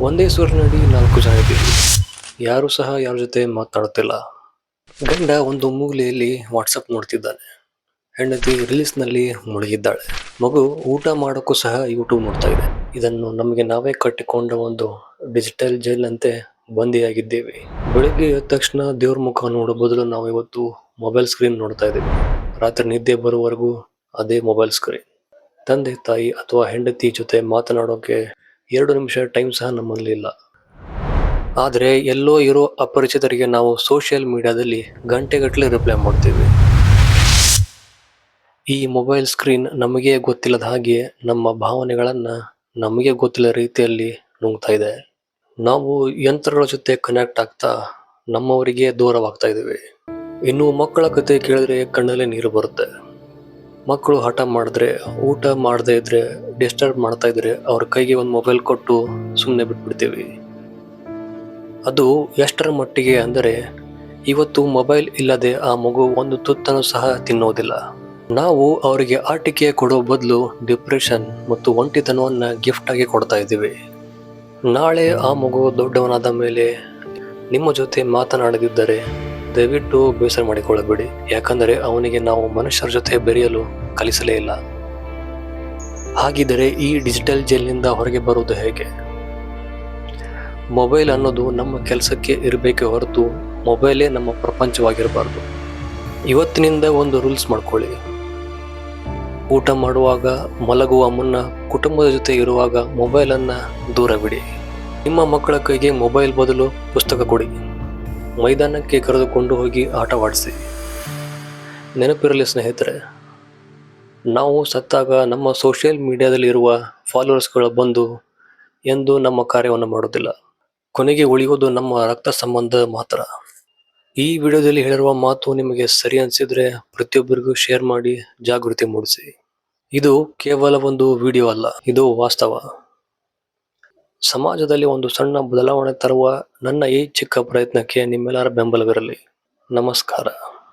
ಒಂದೇ ಸೂರಿನಡಿ 4 ಜನ ಇದ್ದೀವಿ. ಯಾರು ಸಹ ಯಾರ ಜೊತೆ ಮಾತನಾಡುತ್ತಿಲ್ಲ. ಗಂಡ ಒಂದು ಮೂಲೆಯಲ್ಲಿ ವಾಟ್ಸಪ್ ನೋಡ್ತಿದ್ದಾನೆ. ಹೆಂಡತಿ ರೀಲ್ಸ್ನಲ್ಲಿ ಮುಳುಗಿದ್ದಾಳೆ. ಮಗು ಊಟ ಮಾಡೋಕ್ಕೂ ಸಹ ಯೂಟ್ಯೂಬ್ ನೋಡ್ತಾ ಇದೆ. ಇದನ್ನು ನಮಗೆ ನಾವೇ ಕಟ್ಟಿಕೊಂಡ ಒಂದು ಡಿಜಿಟಲ್ ಜೈಲಿನಂತೆ ಬಂದಿಯಾಗಿದ್ದೇವೆ. ಬೆಳಿಗ್ಗೆ ಎದ್ದ ತಕ್ಷಣ ದೇವ್ರ ಮುಖ ನೋಡೋ ಬದಲು ನಾವು ಇವತ್ತು ಮೊಬೈಲ್ ಸ್ಕ್ರೀನ್ ನೋಡ್ತಾ ಇದ್ದೇವೆ. ರಾತ್ರಿ ನಿದ್ದೆ ಬರುವವರೆಗೂ ಅದೇ ಮೊಬೈಲ್ ಸ್ಕ್ರೀನ್. ತಂದೆ ತಾಯಿ ಅಥವಾ ಹೆಂಡತಿ ಜೊತೆ ಮಾತನಾಡೋಕೆ 2 ನಿಮಿಷ ಟೈಮ್ ಸಹ ನಮ್ಮಲ್ಲಿ ಇಲ್ಲ. ಆದರೆ ಎಲ್ಲೋ ಇರೋ ಅಪರಿಚಿತರಿಗೆ ನಾವು ಸೋಷಿಯಲ್ ಮೀಡಿಯಾದಲ್ಲಿ ಗಂಟೆಗಟ್ಟಲೆ ರಿಪ್ಲೈ ಮಾಡ್ತೀವಿ. ಈ ಮೊಬೈಲ್ ಸ್ಕ್ರೀನ್ ನಮಗೆ ಗೊತ್ತಿಲ್ಲದ ಹಾಗೆ ನಮ್ಮ ಭಾವನೆಗಳನ್ನ ನಮಗೆ ಗೊತ್ತಿಲ್ಲ ರೀತಿಯಲ್ಲಿ ನುಂಗ್ತಾ ಇದೆ. ನಾವು ಯಂತ್ರಗಳ ಜೊತೆ ಕನೆಕ್ಟ್ ಆಗ್ತಾ ನಮ್ಮವರಿಗೆ ದೂರವಾಗ್ತಾ ಇದ್ದೀವಿ. ಇನ್ನು ಮಕ್ಕಳ ಕತೆ ಕೇಳಿದ್ರೆ ಕಣ್ಣಲ್ಲೇ ನೀರು ಬರುತ್ತೆ. ಮಕ್ಕಳು ಹಠ ಮಾಡಿದ್ರೆ, ಊಟ ಮಾಡದೇ ಇದ್ರೆ, ಡಿಸ್ಟರ್ಬ್ ಮಾಡ್ತಾ ಇದ್ರೆ ಅವ್ರ ಕೈಗೆ ಒಂದು ಮೊಬೈಲ್ ಕೊಟ್ಟು ಸುಮ್ಮನೆ ಬಿಟ್ಬಿಡ್ತೀವಿ. ಅದು ಎಷ್ಟರ ಮಟ್ಟಿಗೆ ಅಂದರೆ ಇವತ್ತು ಮೊಬೈಲ್ ಇಲ್ಲದೆ ಆ ಮಗು ಒಂದು ತುತ್ತನ್ನು ಸಹ ತಿನ್ನೋದಿಲ್ಲ. ನಾವು ಅವರಿಗೆ ಆಟಿಕೆ ಕೊಡೋ ಬದಲು ಡಿಪ್ರೆಷನ್ ಮತ್ತು ಒಂಟಿತನವನ್ನ ಗಿಫ್ಟ್ ಆಗಿ ಕೊಡ್ತಾ ಇದ್ದೀವಿ. ನಾಳೆ ಆ ಮಗು ದೊಡ್ಡವನಾದ ಮೇಲೆ ನಿಮ್ಮ ಜೊತೆ ಮಾತನಾಡದಿದ್ದರೆ ದಯವಿಟ್ಟು ಬೇಸರ ಮಾಡಿಕೊಳ್ಳಬೇಡಿ. ಯಾಕಂದರೆ ಅವನಿಗೆ ನಾವು ಮನುಷ್ಯರ ಜೊತೆ ಬೆರೆಯಲು ಕಲಿಸಲೇ ಇಲ್ಲ. ಹಾಗಿದ್ದರೆ ಈ ಡಿಜಿಟಲ್ ಜೈಲಿನಿಂದ ಹೊರಗೆ ಬರುವುದು ಹೇಗೆ? ಮೊಬೈಲ್ ಅನ್ನೋದು ನಮ್ಮ ಕೆಲಸಕ್ಕೆ ಇರಬೇಕೆ ಹೊರತು ಮೊಬೈಲೇ ನಮ್ಮ ಪ್ರಪಂಚವಾಗಿರಬಾರ್ದು. ಇವತ್ತಿನಿಂದ ಒಂದು ರೂಲ್ಸ್ ಮಾಡ್ಕೊಳ್ಳಿ. ಊಟ ಮಾಡುವಾಗ, ಮಲಗುವ ಮುನ್ನ, ಕುಟುಂಬದ ಜೊತೆ ಇರುವಾಗ ಮೊಬೈಲನ್ನು ದೂರ ಬಿಡಿ. ನಿಮ್ಮ ಮಕ್ಕಳ ಕೈಗೆ ಮೊಬೈಲ್ ಬದಲು ಪುಸ್ತಕ ಕೊಡಿ. ಮೈದಾನಕ್ಕೆ ಕರೆದುಕೊಂಡು ಹೋಗಿ ಆಟವಾಡಿಸಿ. ನೆನಪಿರಲಿ ಸ್ನೇಹಿತರೆ, ನಾವು ಸತ್ತಾಗ ನಮ್ಮ ಸೋಷಿಯಲ್ ಮೀಡಿಯಾದಲ್ಲಿ ಇರುವ ಫಾಲೋವರ್ಸ್ಗಳು ಬಂದು ಎಂದು ನಮ್ಮ ಕಾರ್ಯವನ್ನು ಮಾಡೋದಿಲ್ಲ. ಕೊನೆಗೆ ಉಳಿಯುವುದು ನಮ್ಮ ರಕ್ತ ಸಂಬಂಧ ಮಾತ್ರ. ಈ ವಿಡಿಯೋದಲ್ಲಿ ಹೇಳಿರುವ ಮಾತು ನಿಮಗೆ ಸರಿ ಅನಿಸಿದ್ರೆ ಪ್ರತಿಯೊಬ್ಬರಿಗೂ ಶೇರ್ ಮಾಡಿ ಜಾಗೃತಿ ಮೂಡಿಸಿ. ಇದು ಕೇವಲ ಒಂದು ವಿಡಿಯೋ ಅಲ್ಲ, ಇದು ವಾಸ್ತವ. ಸಮಾಜದಲ್ಲಿ ಒಂದು ಸಣ್ಣ ಬದಲಾವಣೆ ತರುವ ನನ್ನ ಈ ಚಿಕ್ಕ ಪ್ರಯತ್ನಕ್ಕೆ ನಿಮ್ಮೆಲ್ಲರ ಬೆಂಬಲವಿರಲಿ. ನಮಸ್ಕಾರ.